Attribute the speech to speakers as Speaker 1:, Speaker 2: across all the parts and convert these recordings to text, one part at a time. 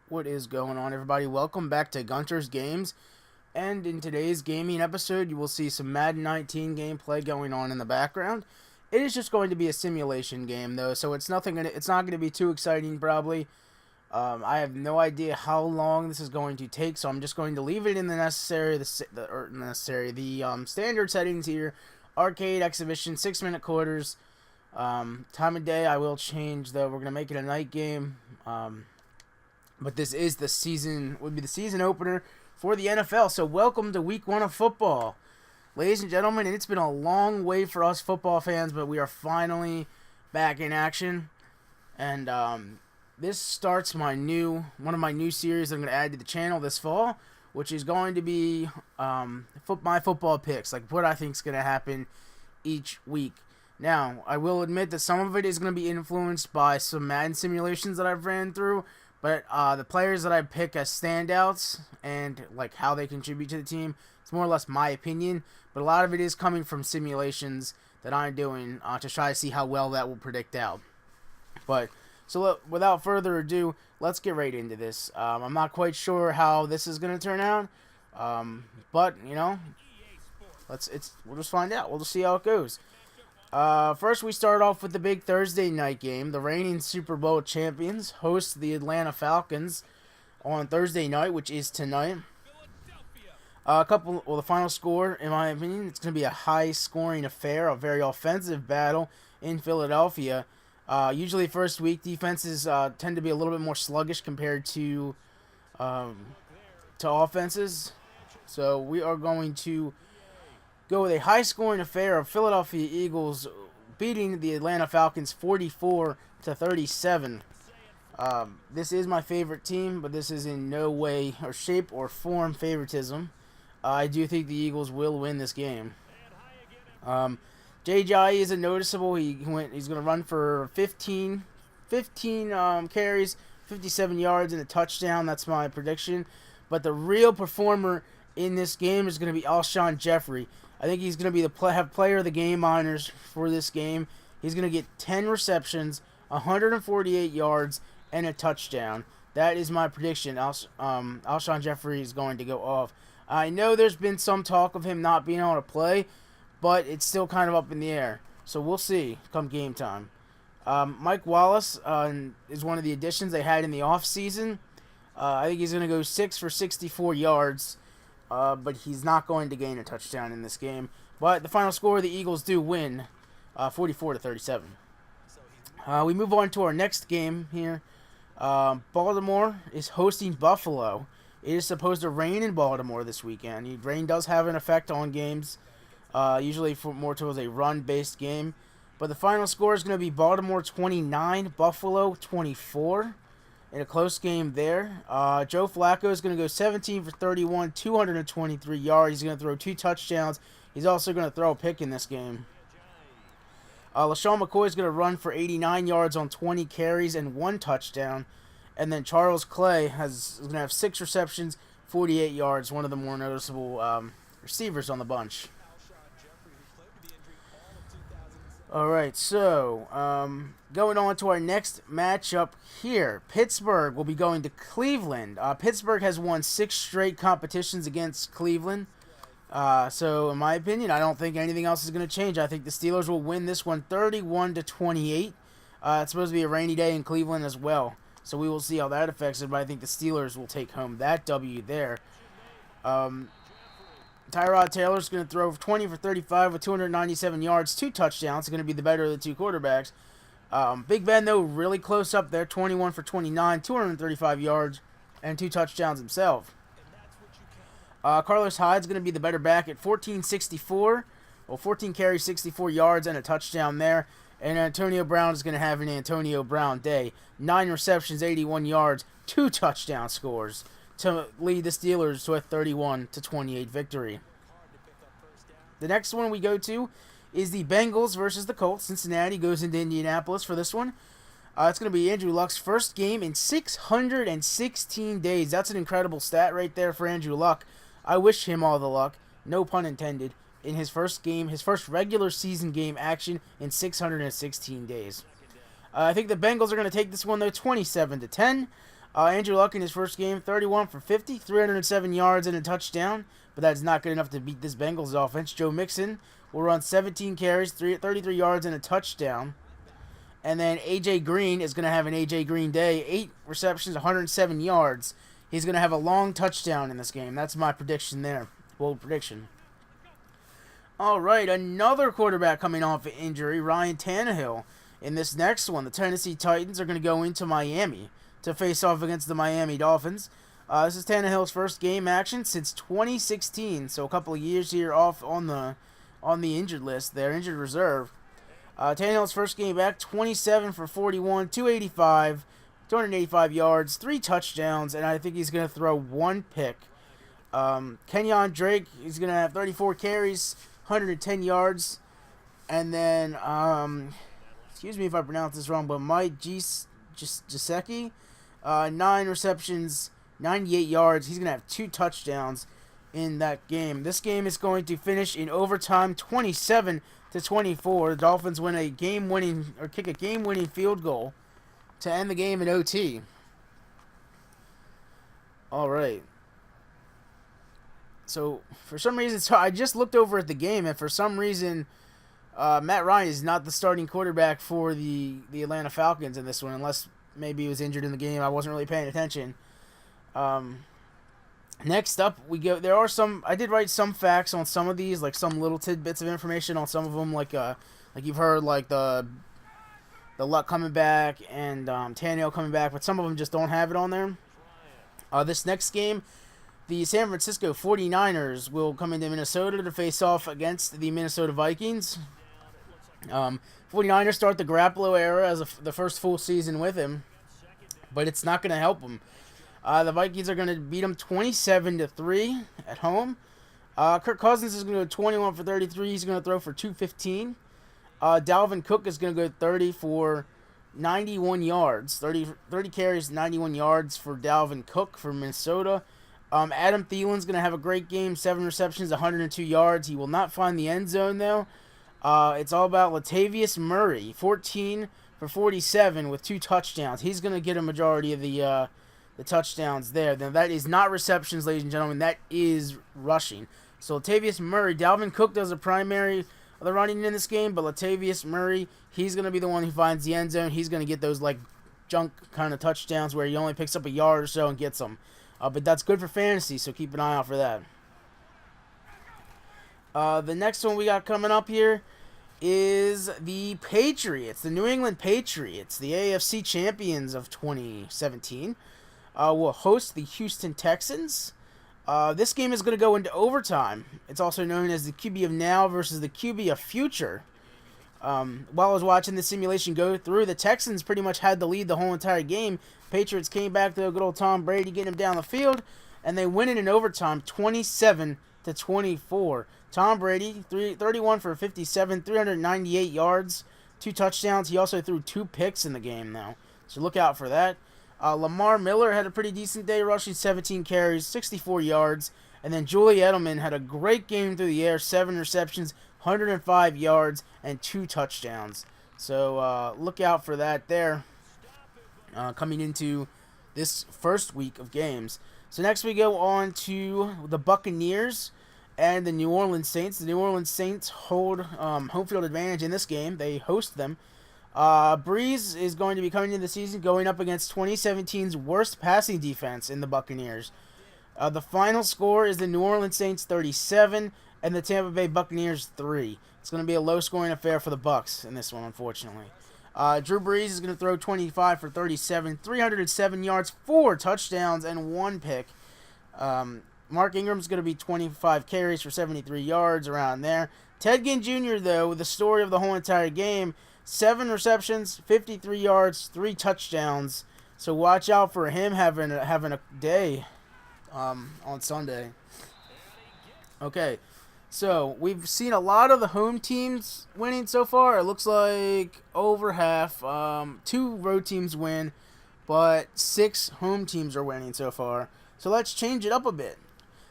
Speaker 1: What is going on, everybody? Welcome back to Gunter's Games. And in today's gaming episode, you will see some Madden 19 gameplay going on in the background. It is just going to be a simulation game, though, so it's not going to be too exciting, probably. I have no idea how long this is going to take, so I'm just going to leave it in the standard settings here. Arcade, exhibition, 6-minute quarters. Time of day I will change, though. We're going to make it a night game. But this is the season, would be the season opener for the NFL. So welcome to week 1 of football. Ladies and gentlemen, it's been a long way for us football fans, but we are finally back in action. And this starts one of my new series I'm going to add to the channel this fall, which is going to be my football picks, like what I think is going to happen each week. Now, I will admit that some of it is going to be influenced by some Madden simulations that I've ran through, but the players that I pick as standouts and like how they contribute to the team, it's more or less my opinion, but a lot of it is coming from simulations that I'm doing to try to see how well that will predict out. But so without further ado, let's get right into this. I'm not quite sure how this is going to turn out, but you know, we'll just find out. We'll just see how it goes. First, we start off with the big Thursday night game. The reigning Super Bowl champions host the Atlanta Falcons on Thursday night, which is tonight. The final score, in my opinion, it's going to be a high-scoring affair, a very offensive battle in Philadelphia. Usually, first week defenses tend to be a little bit more sluggish compared to offenses. So we are going to go with a high-scoring affair of Philadelphia Eagles beating the Atlanta Falcons 44-37. This is my favorite team, but this is in no way or shape or form favoritism. I do think the Eagles will win this game. J.J. isn't noticeable. He's going to run for 15 carries, 57 yards, and a touchdown. That's my prediction. But the real performer in this game is going to be Alshon Jeffrey. I think he's going to be have player of the game honors for this game. He's going to get 10 receptions, 148 yards, and a touchdown. That is my prediction. Alshon Jeffrey is going to go off. I know there's been some talk of him not being able to play, but it's still kind of up in the air. So we'll see come game time. Mike Wallace is one of the additions they had in the offseason. I think he's going to go 6 for 64 yards. But he's not going to gain a touchdown in this game. But the final score, the Eagles do win, 44-37. We move on to our next game here. Baltimore is hosting Buffalo. It is supposed to rain in Baltimore this weekend. Rain does have an effect on games, usually more towards a run-based game. But the final score is going to be Baltimore 29, Buffalo 24. In a close game there. Joe Flacco is going to go 17 for 31, 223 yards. He's going to throw 2 touchdowns. He's also going to throw a pick in this game. LaShawn McCoy is going to run for 89 yards on 20 carries and 1 touchdown. And then Charles Clay is going to have 6 receptions, 48 yards, one of the more noticeable receivers on the bunch. Alright, so going on to our next matchup here. Pittsburgh will be going to Cleveland. Pittsburgh has won 6 straight competitions against Cleveland. So in my opinion, I don't think anything else is going to change. I think the Steelers will win this one 31-28. It's supposed to be a rainy day in Cleveland as well. So we will see how that affects it, but I think the Steelers will take home that W there. Tyrod Taylor's going to throw 20 for 35 with 297 yards, 2 touchdowns. It's going to be the better of the 2 quarterbacks. Big Ben, though, really close up there. 21 for 29, 235 yards, and 2 touchdowns himself. Carlos Hyde's going to be the better back at 14 carries, 64 yards, and a touchdown there. And Antonio Brown is going to have an Antonio Brown day. 9 receptions, 81 yards, 2 touchdown scores to lead the Steelers to a 31-28 victory. The next one we go to is the Bengals versus the Colts. Cincinnati goes into Indianapolis for this one. It's going to be Andrew Luck's first game in 616 days. That's an incredible stat right there for Andrew Luck. I wish him all the luck, no pun intended, in his first game, his first regular season game action in 616 days. I think the Bengals are going to take this one, though, 27-10. Andrew Luck in his first game, 31 for 50, 307 yards and a touchdown, but that's not good enough to beat this Bengals offense. Joe Mixon will run 17 carries, 33 yards and a touchdown. And then A.J. Green is going to have an A.J. Green day, 8 receptions, 107 yards. He's going to have a long touchdown in this game. That's my prediction there. Bold prediction. All right, another quarterback coming off an injury, Ryan Tannehill. In this next one, the Tennessee Titans are going to go into Miami to face off against the Miami Dolphins. This is Tannehill's first game action since 2016, so a couple of years here off on the injured list, their injured reserve. Tannehill's first game back, 27 for 41, 285 yards, 3 touchdowns, and I think he's going to throw 1 pick. Kenyon Drake, he's going to have 34 carries, 110 yards, and then, excuse me if I pronounce this wrong, but Mike Gesicki, 9 receptions, 98 yards. He's going to have 2 touchdowns in that game. This game is going to finish in overtime, 27-24. The Dolphins win a game-winning, or kick a game-winning field goal to end the game in OT. All right. So, for some reason, I just looked over at the game, and for some reason, Matt Ryan is not the starting quarterback for the Atlanta Falcons in this one, unless maybe he was injured in the game. I wasn't really paying attention. Next up, we go. There are some. I did write some facts on some of these, like some little tidbits of information on some of them, like you've heard, like the Luck coming back and Tannehill coming back, but some of them just don't have it on there. This next game, the San Francisco 49ers will come into Minnesota to face off against the Minnesota Vikings. 49ers start the Garoppolo era as the first full season with him, but it's not going to help him. The Vikings are going to beat them 27-3 at home. Kirk Cousins is going to go 21 for 33. He's going to throw for 215. Dalvin Cook is going to go 30 for 91 yards. 30 carries, 91 yards for Dalvin Cook for Minnesota. Adam Thielen's going to have a great game. 7 receptions, 102 yards. He will not find the end zone, though. It's all about Latavius Murray. 14 for 47 with 2 touchdowns. He's going to get a majority of the touchdowns there. Now, that is not receptions, ladies and gentlemen. That is rushing. So, Latavius Murray, Dalvin Cook does a primary of the running in this game, but Latavius Murray, he's going to be the one who finds the end zone. He's going to get those, like, junk kind of touchdowns where he only picks up a yard or so and gets them. But that's good for fantasy, so keep an eye out for that. The next one we got coming up here is the Patriots, the New England Patriots, the AFC champions of 2017. Will host the Houston Texans. This game is going to go into overtime. It's also known as the QB of now versus the QB of future. While I was watching the simulation go through, the Texans pretty much had the lead the whole entire game. Patriots came back to a good old Tom Brady, getting him down the field, and they win it in overtime, 27-24. Tom Brady, 31 for 57, 398 yards, 2 touchdowns. He also threw 2 picks in the game now, so look out for that. Lamar Miller had a pretty decent day, rushing 17 carries, 64 yards. And then Julie Edelman had a great game through the air, 7 receptions, 105 yards, and 2 touchdowns. So look out for that there coming into this first week of games. So next we go on to the Buccaneers and the New Orleans Saints. The New Orleans Saints hold home field advantage in this game. They host them. Breeze is going to be coming into the season going up against 2017's worst passing defense in the Buccaneers. The final score is the New Orleans Saints 37 and the Tampa Bay Buccaneers 3. It's going to be a low-scoring affair for the Bucs in this one, unfortunately. Drew Brees is going to throw 25 for 37, 307 yards, 4 touchdowns, and 1 pick. Mark Ingram's going to be 25 carries for 73 yards, around there. Ted Ginn Jr., though, the story of the whole entire game, 7 receptions, 53 yards, 3 touchdowns. So watch out for him having a day on Sunday. Okay, so we've seen a lot of the home teams winning so far. It looks like over half. 2 road teams win, but 6 home teams are winning so far. So let's change it up a bit.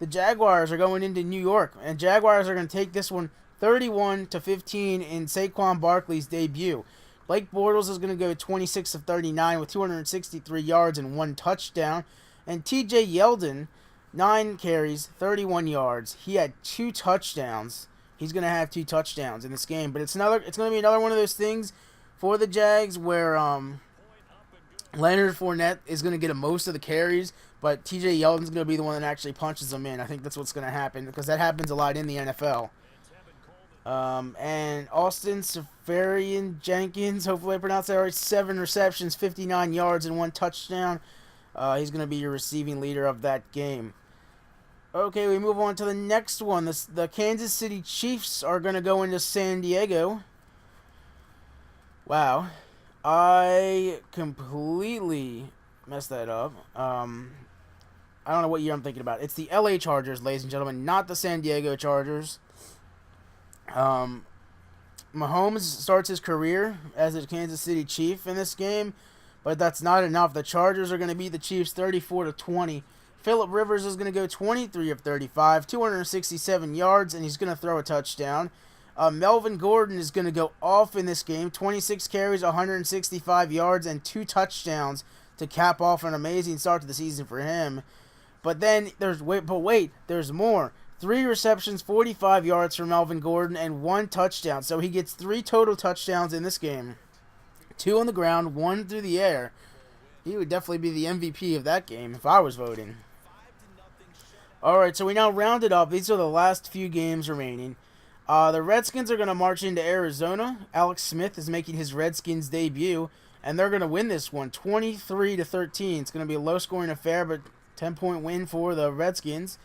Speaker 1: The Jaguars are going into New York, and Jaguars are going to take this one 31-15 in Saquon Barkley's debut. Blake Bortles is going to go 26 of 39 with 263 yards and 1 touchdown. And TJ Yeldon, 9 carries, 31 yards. He had 2 touchdowns. He's going to have 2 touchdowns in this game. But it's going to be another one of those things for the Jags where Leonard Fournette is going to get most of the carries, but TJ Yeldon's going to be the one that actually punches them in. I think that's what's going to happen because that happens a lot in the NFL. And Austin Seferian Jenkins, hopefully I pronounced that right, 7 receptions, 59 yards, and 1 touchdown. He's going to be your receiving leader of that game. Okay, we move on to the next one. The Kansas City Chiefs are going to go into San Diego. Wow. I completely messed that up. I don't know what year I'm thinking about. It's the LA Chargers, ladies and gentlemen, not the San Diego Chargers. Mahomes starts his career as a Kansas City Chief in this game, but that's not enough. The Chargers are going to beat the Chiefs 34-20. Phillip Rivers is going to go 23 of 35, 267 yards, and he's going to throw a touchdown. Melvin Gordon is going to go off in this game, 26 carries, 165 yards, and 2 touchdowns to cap off an amazing start to the season for him. But then there's more. 3 receptions, 45 yards for Melvin Gordon, and 1 touchdown. So he gets 3 total touchdowns in this game. 2 on the ground, 1 through the air. He would definitely be the MVP of that game if I was voting. Alright, so we now round it up. These are the last few games remaining. The Redskins are going to march into Arizona. Alex Smith is making his Redskins debut, and they're going to win this one 23-13. It's going to be a low-scoring affair, but 10-point win for the Redskins.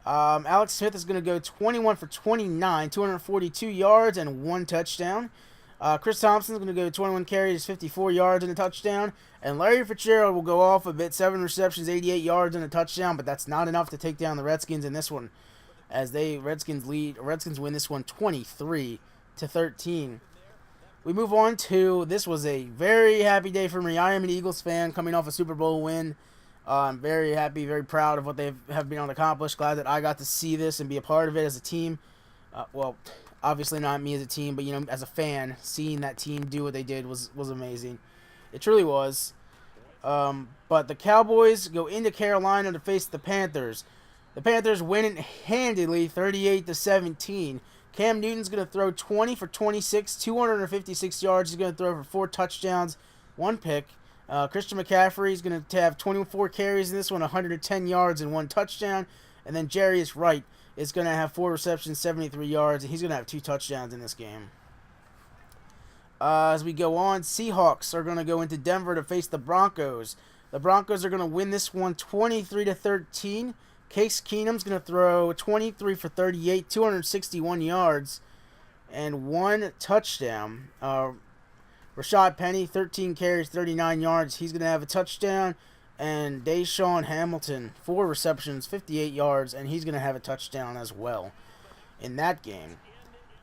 Speaker 1: Alex Smith is going to go 21 for 29, 242 yards, and 1 touchdown. Chris Thompson is going to go 21 carries, 54 yards, and a touchdown. And Larry Fitzgerald will go off a bit, 7 receptions, 88 yards, and a touchdown, but that's not enough to take down the Redskins in this one, as Redskins win this one 23-13. We move on to, this was a very happy day for me. I am an Eagles fan coming off a Super Bowl win. I'm very happy, very proud of what they have been able to accomplish. Glad that I got to see this and be a part of it as a team. Well, obviously not me as a team, but as a fan, seeing that team do what they did was amazing. It truly was. But the Cowboys go into Carolina to face the Panthers. The Panthers win it handily, 38-17. Cam Newton's going to throw 20 for 26, 256 yards. He's going to throw for 4 touchdowns, 1 pick. Christian McCaffrey is going to have 24 carries in this one, 110 yards, and 1 touchdown. And then Jarius Wright is going to have 4 receptions, 73 yards, and he's going to have 2 touchdowns in this game. As we go on, Seahawks are going to go into Denver to face the Broncos. The Broncos are going to win this one 23-13. Case Keenum's going to throw 23 for 38, 261 yards, and 1 touchdown. Rashad Penny, 13 carries, 39 yards. He's going to have a touchdown. And Deshaun Hamilton, 4 receptions, 58 yards, and he's going to have a touchdown as well in that game.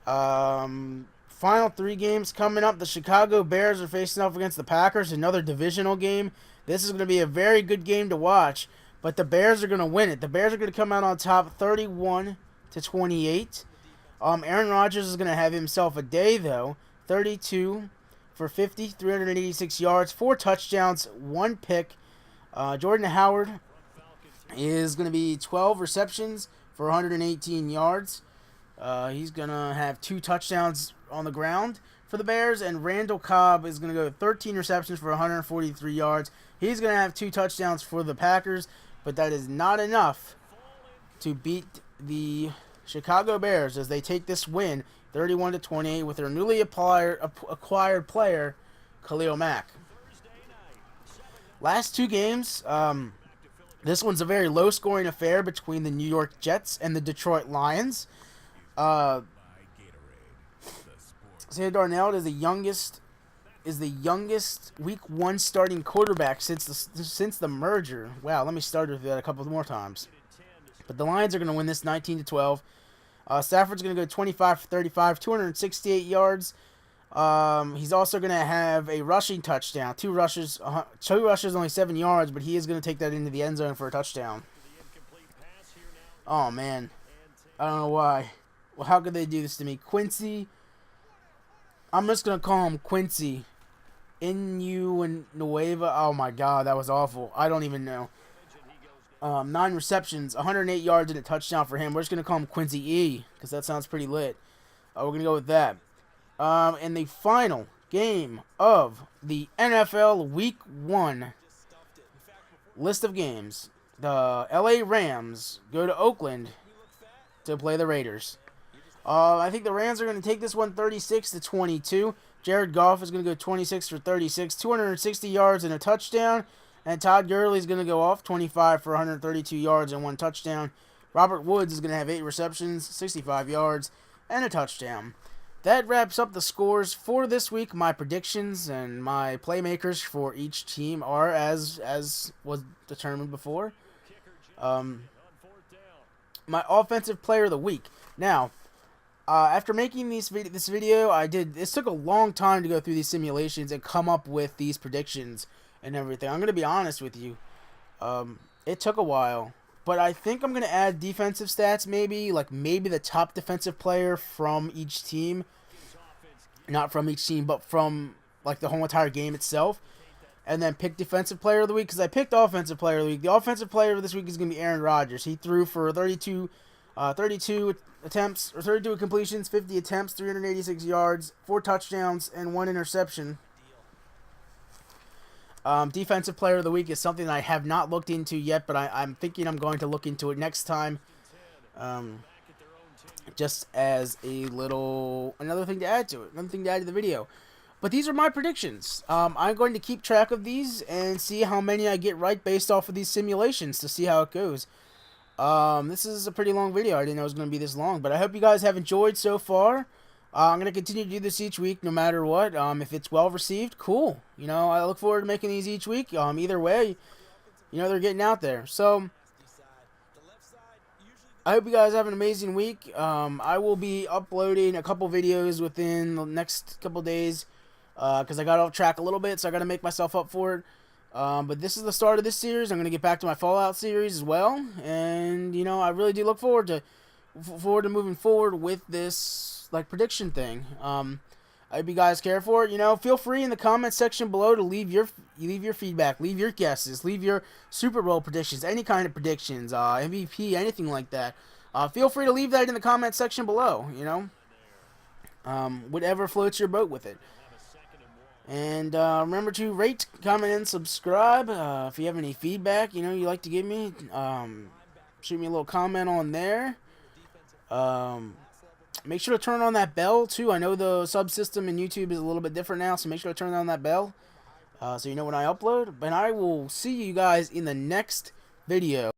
Speaker 1: Final 3 games coming up. The Chicago Bears are facing off against the Packers, another divisional game. This is going to be a very good game to watch, but the Bears are going to win it. The Bears are going to come out on top 31-28. Aaron Rodgers is going to have himself a day, though. 32 for 50, 386 yards, 4 touchdowns, 1 pick. Jordan Howard is going to be 12 receptions for 118 yards. He's going to have 2 touchdowns on the ground for the Bears. And Randall Cobb is going to go 13 receptions for 143 yards. He's going to have 2 touchdowns for the Packers. But that is not enough to beat the Chicago Bears as they take this win 31-28 with their newly acquired player, Khalil Mack. Last 2 games, this one's a very low-scoring affair between the New York Jets and the Detroit Lions. Sam Darnold is the youngest Week 1 starting quarterback since the merger. Wow, let me start with that a couple more times. But the Lions are going to win this 19-12. Stafford's going to go 25 for 35, 268 yards. He's also going to have a rushing touchdown. 2 rushes, only 7 yards, but he is going to take that into the end zone for a touchdown. Oh, man. I don't know why. Well, how could they do this to me? Quincy. I'm just going to call him Quincy Nueva. Oh my God, that was awful. I don't even know. 9 receptions, 108 yards, and a touchdown for him. We're just gonna call him Quincy E because that sounds pretty lit. We're gonna go with that. In the final game of the NFL Week 1 list of games, the LA Rams go to Oakland to play the Raiders. I think the Rams are going to take this one 36-22. Jared Goff is going to go 26 for 36, 260 yards and a touchdown. And Todd Gurley is going to go off 25 for 132 yards and 1 touchdown. Robert Woods is going to have 8 receptions, 65 yards, and a touchdown. That wraps up the scores for this week. My predictions and my playmakers for each team are as was determined before. My offensive player of the week. Now, after making this video, this took a long time to go through these simulations and come up with these predictions and everything. I'm going to be honest with you. It took a while. But I think I'm going to add defensive stats maybe. Like maybe the top defensive player from each team. Not from each team, but from like the whole entire game itself. And then pick defensive player of the week. Because I picked offensive player of the week. The offensive player of this week is going to be Aaron Rodgers. He threw for 32 attempts, or 32 completions, 50 attempts, 386 yards, 4 touchdowns, and 1 interception. Defensive player of the week is something that I have not looked into yet, but I'm thinking I'm going to look into it next time. Just as another thing to add to it, another thing to add to the video. But these are my predictions. I'm going to keep track of these and see how many I get right based off of these simulations to see how it goes. This is a pretty long video. I didn't know it was going to be this long, but I hope you guys have enjoyed so far. I'm going to continue to do this each week no matter what. If it's well received, cool. You know, I look forward to making these each week. Either way, you know, they're getting out there. So, I hope you guys have an amazing week. I will be uploading a couple videos within the next couple days because I got off track a little bit, so I got to make myself up for it. But this is the start of this series. I'm going to get back to my Fallout series as well. And, you know, I really do look forward to moving forward with this, like, prediction thing. I hope you guys care for it. You know, feel free in the comment section below to leave your feedback, leave your guesses, leave your Super Bowl predictions, any kind of predictions, MVP, anything like that. Feel free to leave that in the comment section below, you know. Whatever floats your boat with it. And remember to rate, comment, and subscribe. If you have any feedback, you know, you like to give me, shoot me a little comment on there. Make sure to turn on that bell, too. I know the subsystem in YouTube is a little bit different now, so make sure to turn on that bell so you know when I upload. And I will see you guys in the next video.